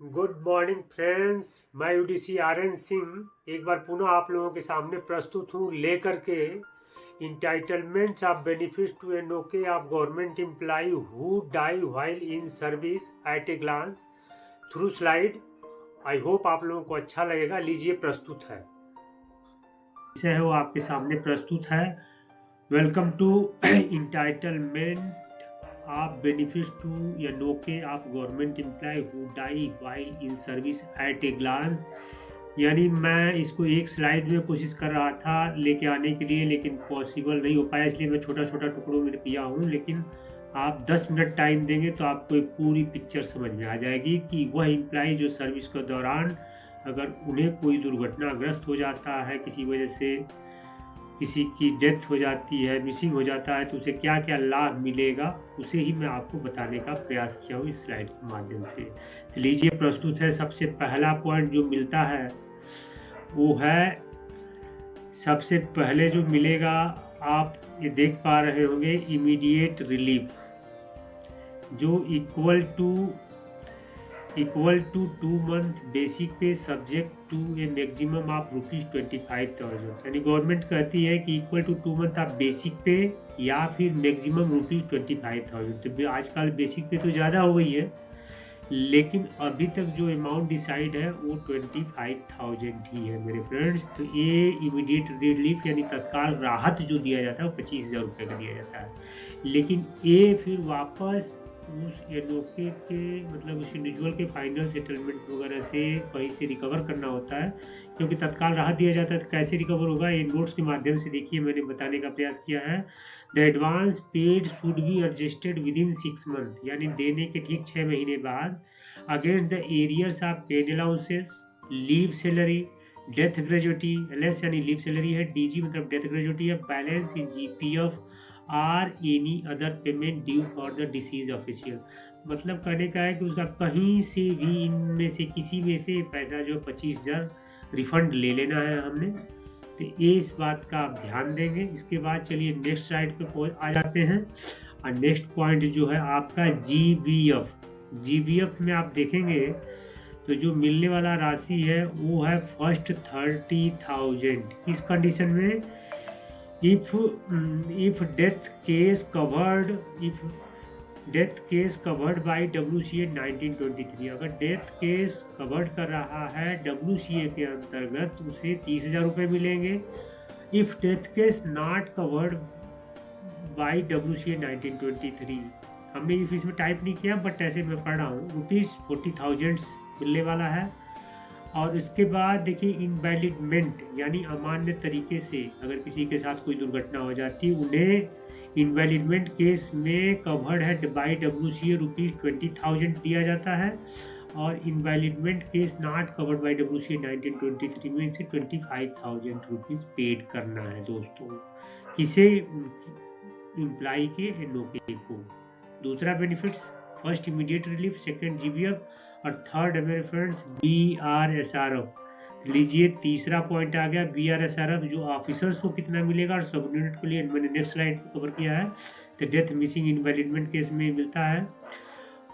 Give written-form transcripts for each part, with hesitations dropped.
Good morning friends, मैं UDC RN. Singh एक बार पुनः आप लोगों के सामने प्रस्तुत हूँ लेकर के entitlements of benefits to N O K of government employee who die while in service at a glance through slide. I hope आप लोगों को अच्छा लगेगा। लीजिए प्रस्तुत है, विषय है वो आपके सामने प्रस्तुत है। Welcome to entitlement of benefits to an okay of government employee who die while in service at a glance। यानी मैं इसको एक स्लाइड में कोशिश कर रहा था लेके आने के लिए, लेकिन पॉसिबल नहीं हो पाया, इसलिए मैं छोटा छोटा टुकड़ों में किया हूँ। लेकिन आप 10 मिनट टाइम देंगे तो आपको एक पूरी पिक्चर समझ में आ जाएगी कि वह एम्प्लॉय जो सर्विस के दौरान अगर उन्हें कोई दुर्घटनाग्रस्त हो जाता है, किसी वजह से किसी की डेथ हो जाती है, मिसिंग हो जाता है, तो उसे क्या क्या लाभ मिलेगा, उसे ही मैं आपको बताने का प्रयास किया हूँ इस स्लाइड के माध्यम से। तो लीजिए प्रस्तुत है। सबसे पहला पॉइंट जो मिलता है वो है, सबसे पहले जो मिलेगा आप ये देख पा रहे होंगे, इमीडिएट रिलीफ, जो equal to 2 month basic pay subject to a maximum of ₹25,000। यानी गवर्नमेंट कहती है कि equal to 2 month of basic pay या फिर मैक्सिमम ₹25,000। तो आजकल बेसिक पे तो ज़्यादा हो गई है, लेकिन अभी तक जो अमाउंट डिसाइड है वो 25,000 ही है मेरे फ्रेंड्स। तो ये इमीडिएट रिलीफ यानी तत्काल राहत जो दिया जाता है वो 25,000 रुपये का दिया जाता है। लेकिन ये फिर वापस उस एनओके के मतलब उस इंडिविजुअल के फाइनल सेटलमेंट वगैरह से कहीं से रिकवर करना होता है, क्योंकि तत्काल राहत दिया जाता है। तो कैसे रिकवर होगा, ये नोट्स के माध्यम से देखिए मैंने बताने का प्रयास किया है। The advance paid should be adjusted within 6 month, यानी देने के ठीक 6 महीने बाद, against the arrears of pay allowances, leave salary, death gratuity. LS यानी लीव सैलरी है, डीजी मतलब डेथ ग्रेजुटी है, balance in GPF or any other payment due for the deceased official. मतलब कहने का है कि उसका कहीं से भी इनमें से किसी में से पैसा जो 25,000 रिफंड ले लेना है हमने। तो ये इस बात का आप ध्यान देंगे। इसके बाद चलिए नेक्स्ट स्लाइड पे आ जाते हैं। और नेक्स्ट पॉइंट जो है आपका जीबीएफ। जीबीएफ में आप देखेंगे तो जो मिलने वाला राशि है वो है फर्स्ट 30,000। इस कंडीशन में if death case covered by WCA 1923, अगर डेथ केस कवर्ड कर रहा है WCA के अंतर्गत उसे 30,000 रुपये मिलेंगे। If death case not covered by WCA 1923, हमने इफ इसमें टाइप नहीं किया बट ऐसे मैं पढ़ रहा हूँ, ₹40,000 मिलने वाला है। और इसके बाद देखिए इनवैलिडमेंट यानी अमान्य तरीके से अगर किसी के साथ कोई दुर्घटना हो जाती है, उन्हें इनवैलिडमेंट केस में कवर्ड है बाई WCA ₹20,000 दिया जाता है। और invalidment case not covered by WCA 1923 में इनसे ₹25,000 पेड करना है दोस्तों, किसे, एम्प्लॉय के एनओके को। दूसरा benefits, first immediate relief, second GBF और थर्ड है मेरे फ्रेंड्स BRSRF। लीजिए तीसरा पॉइंट आ गया BRSRF, जो ऑफिसर्स को कितना मिलेगा और सब यूनिट के लिए मैंने नेक्स्ट स्लाइड पे कवर किया है। तो डेथ मिसिंग इनवैलिडमेंट केस में मिलता है।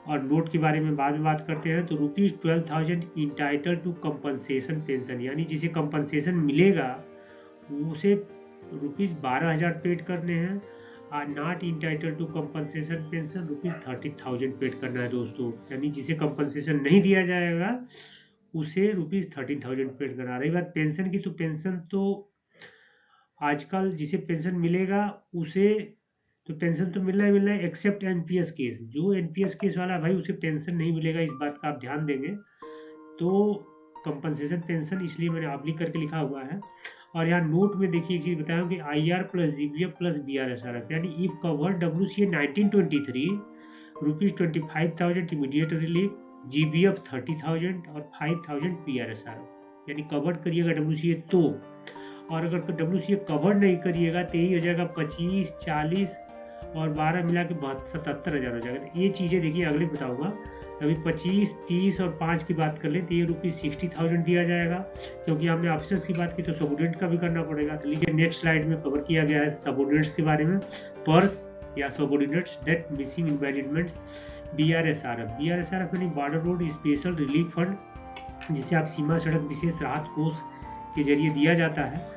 और नोट के बारे में बाद में बात करते हैं। तो ₹12,000 इंटाइटल टू कंपनसेशन पेंशन, यानी जिसे कंपनसेशन मिलेगा उसे ₹12,000 पेड करने हैं। Are not entitle to compensation pension ₹30,000 paid करना है दोस्तों। यानी जिसे कंपनसेशन नहीं दिया जाएगा उसे ₹13,000 पेड करना। रही बात पेंशन की, तो पेंशन तो आजकल जिसे पेंशन मिलेगा उसे तो पेंशन तो मिलना ही मिलना है, एक्सेप्ट एनपीएस केस। जो एनपीएस केस वाला भाई उसे पेंशन नहीं मिलेगा, इस बात का आप ध्यान देंगे। तो कंपनसेशन पेंशन इसलिए मैंने ऑब्लिक करके लिखा हुआ है। और यहाँ नोट में देखिए एक चीज बताया कि IR plus GBF plus BRSRF, यानी if cover WCA 1923 ₹25,000 immediate relief, GBF 30,000 और 5,000 BRSRF। यानी कवर करिएगा WCA तो, और अगर WCA कवर नहीं करिएगा तो यही हो जाएगा 25, 40 और 12 मिला के 77,000 हो जाएगा। तो ये चीजें देखिए अगले बताऊंगा। अभी 25, 30 और 5 की बात कर ले तो ये ₹60,000 दिया जाएगा, क्योंकि हमने ऑफिसर्स की बात की तो सबऑर्डिनेट का भी करना पड़ेगा। तो लीजिए नेक्स्ट स्लाइड में कवर किया गया है सबऑर्डिनेट्स के बारे में। पर्स या सबऑर्डिनेट्स डेट मिसिंग इनवैलिडमेंट्स BRSRF यानी border road special relief fund, जिसे आप सीमा सड़क विशेष राहत कोष के जरिए दिया जाता है।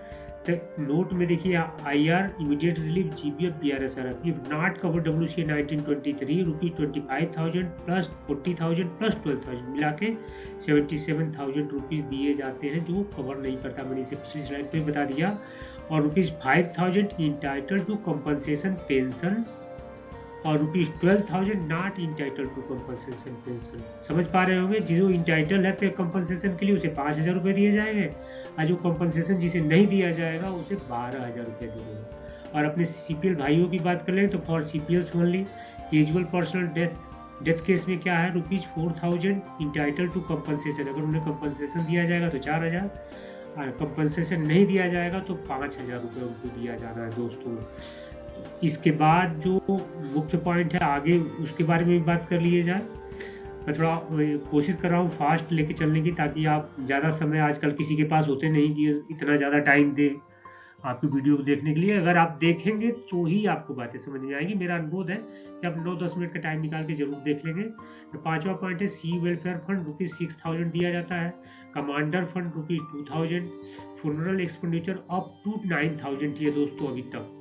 तो नोट में देखिए IR immediate relief GBF BRSRF if not cover WCA 1923 ₹25,000 plus 40,000 plus 12,000 मिला के 77,000 रुपीज़ दिए जाते हैं, जो कवर नहीं करता। मैंने इसे पिछली स्लाइड पे बता दिया। और ₹5,000 इंटाइटल टू कंपनसेशन पेंशन और ₹12,000 not entitle to compensation pension. समझ पा रहे होंगे, जो इंटाइटल है पे कंपनसेशन के लिए उसे 5,000 रुपये दिए जाएंगे, और जो कंपनसेशन जिसे नहीं दिया जाएगा उसे 12,000 रुपये दिए। और अपने CPL भाइयों की बात कर लें तो for CPLs only usual personal death case में क्या है, ₹4,000 इंटाइटल टू कंपनसेशन। अगर उन्हें कंपनसेशन दिया जाएगा तो 4,000, और कंपनसेशन नहीं दिया जाएगा तो 5,000 रुपये उनको दिया जाना है दोस्तों। इसके बाद जो मुख्य पॉइंट है आगे, उसके बारे में भी बात कर लिए जाए। मैं थोड़ा कोशिश कर रहा हूँ फास्ट लेके चलने की, ताकि आप ज़्यादा समय आजकल किसी के पास होते नहीं कि इतना ज़्यादा टाइम दे आपकी वीडियो को देखने के लिए। अगर आप देखेंगे तो ही आपको बातें समझ में आएगी। मेरा अनुरोध है कि आप 9-10 मिनट का टाइम निकाल के जरूर देख लेंगे। तो 5वां पॉइंट है सी वेलफेयर फंड ₹6,000 दिया जाता है। Commander fund ₹2,000। Funeral expenditure up to 9,000 है दोस्तों अभी तक।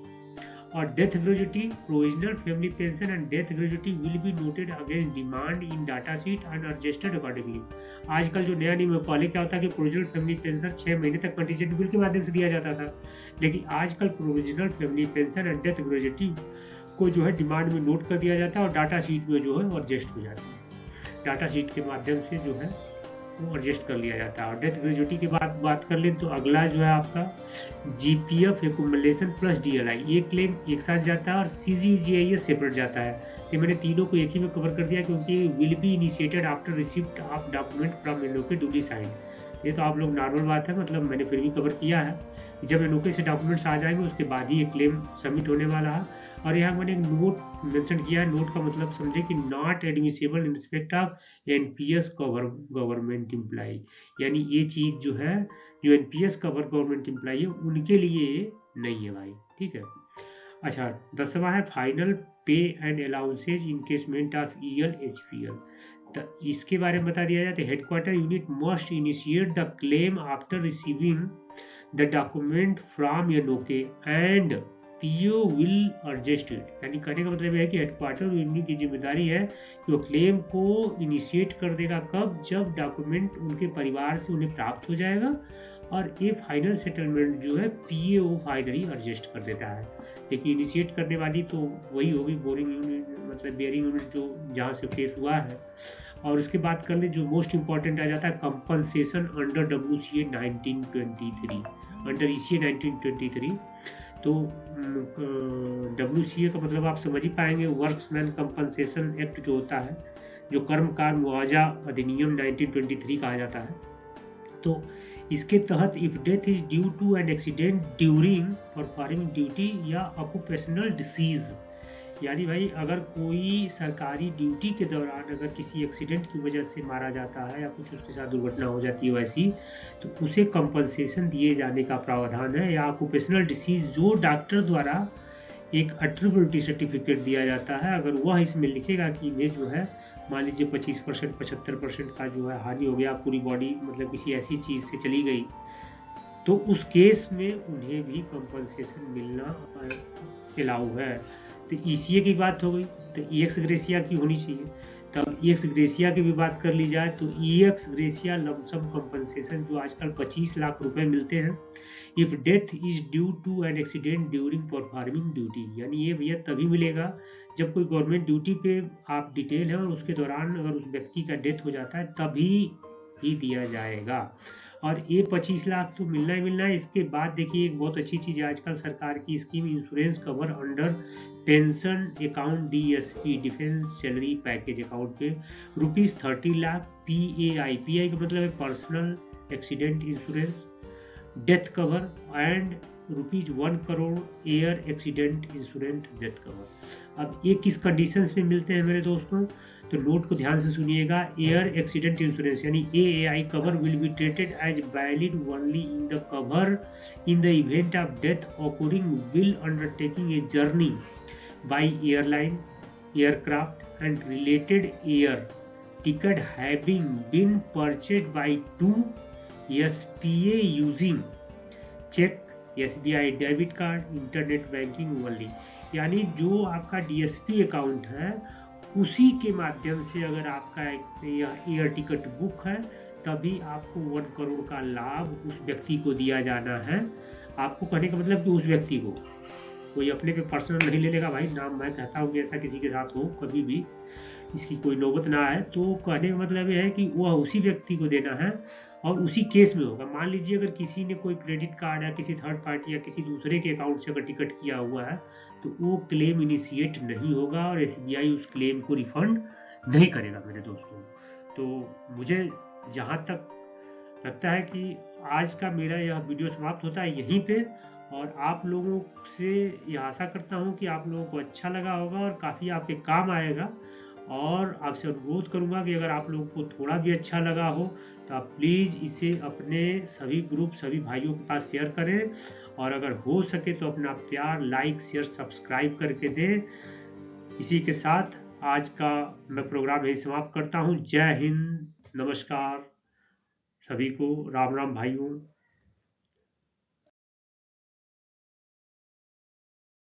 और death gratuity, provisional family pension and death gratuity will be noted against demand in data sheet and adjusted accordingly. आजकल जो नया नियम है, पहले क्या होता है कि प्रोविजनल फैमिली पेंशन 6 महीने तक कंटीजेंट बिल के माध्यम से दिया जाता था, लेकिन आजकल provisional family pension and death gratuity को जो है डिमांड में नोट कर दिया जाता है और डाटा शीट में जो है एडजस्ट हो जाती है। डाटा शीट के माध्यम से जो है वो एडजस्ट कर लिया जाता है। और डेथ ग्रेजुटी की बात कर लें तो अगला जो है आपका GPF एक्युमुलेशन प्लस DLI, ये क्लेम एक साथ जाता है और CGGI सेपरेट जाता है। तो मैंने तीनों को एक ही में कवर कर दिया, क्योंकि will be initiated after receipt of document from NOK duty sign. ये तो आप लोग नॉर्मल बात है, मतलब मैंने फिर भी कवर किया है। जब NOK से डॉक्यूमेंट्स आ जाएंगे उसके बाद ही ये क्लेम सबमिट होने वाला है। और यहाँ मैंने नोट मेंशन किया है। नोट का मतलब समझे कि not admissible in respect of NPS cover government employee, यानी ये चीज जो है, जो NPS कवर गवर्नमेंट एम्प्लॉय है उनके लिए नहीं है भाई, ठीक है। अच्छा, 10वां है फाइनल पे and allowances encasement of EL-HPL। तो इसके बारे में बता दिया जाता है। Headquarter unit must initiate the claim after receiving the document from NOK and PO will adjust it. यानी कहने का मतलब है कि हेडक्वार्टर यूनिट की जिम्मेदारी है कि वो क्लेम को इनिशिएट कर देगा कब, जब डॉक्यूमेंट उनके परिवार से उन्हें प्राप्त हो जाएगा और ये फाइनल सेटलमेंट जो है PO फाइनली एडजस्ट कर देता है। लेकिन इनिशिएट करने वाली तो वही होगी बोरिंग यूनिट, मतलब बेयरिंग यूनिट जो जहाँ से केस हुआ है। और उसके बाद कर ले जो मोस्ट इंपॉर्टेंट आ जाता है compensation under WCA 1923, under ECA 1923। तो WCA का मतलब आप समझ ही पाएंगे, वर्क्समैन कंपनसेशन एक्ट जो होता है, जो कर्मकार मुआवजा अधिनियम 1923 कहा जाता है। तो इसके तहत if death is due to an accident during performing duty या ऑक्यूपेशनल डिसीज, यानी भाई अगर कोई सरकारी ड्यूटी के दौरान अगर किसी एक्सीडेंट की वजह से मारा जाता है या कुछ उसके साथ दुर्घटना हो जाती है वैसी, तो उसे कंपनसेशन दिए जाने का प्रावधान है। या ऑक्यूपेशनल डिसीज जो डॉक्टर द्वारा एक एट्रिब्यूटरी सर्टिफिकेट दिया जाता है, अगर वह इसमें लिखेगा कि इन्हें जो है मान लीजिए 25% 75% का जो है हानि हो गया, पूरी बॉडी मतलब किसी ऐसी चीज़ से चली गई, तो उस केस में उन्हें भी कंपनसेशन मिलना अलाउ है। तो ECA की बात हो गई, तो EX ग्रेसिया की होनी चाहिए। तब EX ग्रेसिया की भी बात कर ली जाए तो EX ग्रेसिया लमसम कंपनसेशन जो आजकल 25 लाख रुपए मिलते हैं if death is due to an accident during performing duty, यानी ये भैया तभी मिलेगा जब कोई गवर्नमेंट ड्यूटी पे आप डिटेल है और उसके दौरान अगर उस व्यक्ति का डेथ हो जाता है तभी ही दिया जाएगा। और ये 25 लाख तो मिलना ही मिलना है। इसके बाद देखिए एक बहुत अच्छी चीज़ है आजकल सरकार की scheme, insurance cover under pension account DSP, defence salary package account पे ₹30 लाख PAI का मतलब है personal accident insurance, death cover and ₹1 crore air accident insurance death cover. अब ये किस कंडीशंस में मिलते हैं मेरे दोस्तों, तो नोट को ध्यान से सुनिएगा। एयर एक्सीडेंट इंश्योरेंस यानी AAI cover will be treated as valid only in the cover in the event of death occurring will undertaking a journey by airline aircraft and related air ticket having been purchased by 2 SPA using check, SBI debit card, internet banking only. यानी जो आपका DSP account है उसी के माध्यम से अगर आपका एयर टिकट बुक है तभी आपको 1 करोड़ का लाभ उस व्यक्ति को दिया जाना है। आपको कहने का मतलब कि उस व्यक्ति को, कोई अपने पे पर्सनल नहीं ले लेगा भाई, नाम मैं कहता हूँ कि ऐसा किसी के साथ हो कभी भी, इसकी कोई नौबत ना आए। तो कहने का मतलब ये है कि वह उसी व्यक्ति को देना है और उसी केस में होगा। मान लीजिए अगर किसी ने कोई क्रेडिट कार्ड या किसी थर्ड पार्टी या किसी दूसरे के अकाउंट से अगर टिकट किया हुआ है तो वो क्लेम इनिशिएट नहीं होगा और SBI उस क्लेम को रिफंड नहीं करेगा मेरे दोस्तों। तो मुझे जहाँ तक लगता है कि आज का मेरा यह वीडियो समाप्त होता है यहीं पे, और आप लोगों से यह आशा करता हूँ कि आप लोगों को अच्छा लगा होगा और काफ़ी आपके काम आएगा। और आपसे अनुरोध करूँगा कि अगर आप लोगों को थोड़ा भी अच्छा लगा हो तो आप प्लीज़ इसे अपने सभी ग्रुप, सभी भाइयों के पास शेयर करें, और अगर हो सके तो अपना प्यार, लाइक, शेयर, सब्सक्राइब करके दें। इसी के साथ आज का मैं प्रोग्राम यही समाप्त करता हूँ। जय हिंद, नमस्कार सभी को, राम राम भाइयों।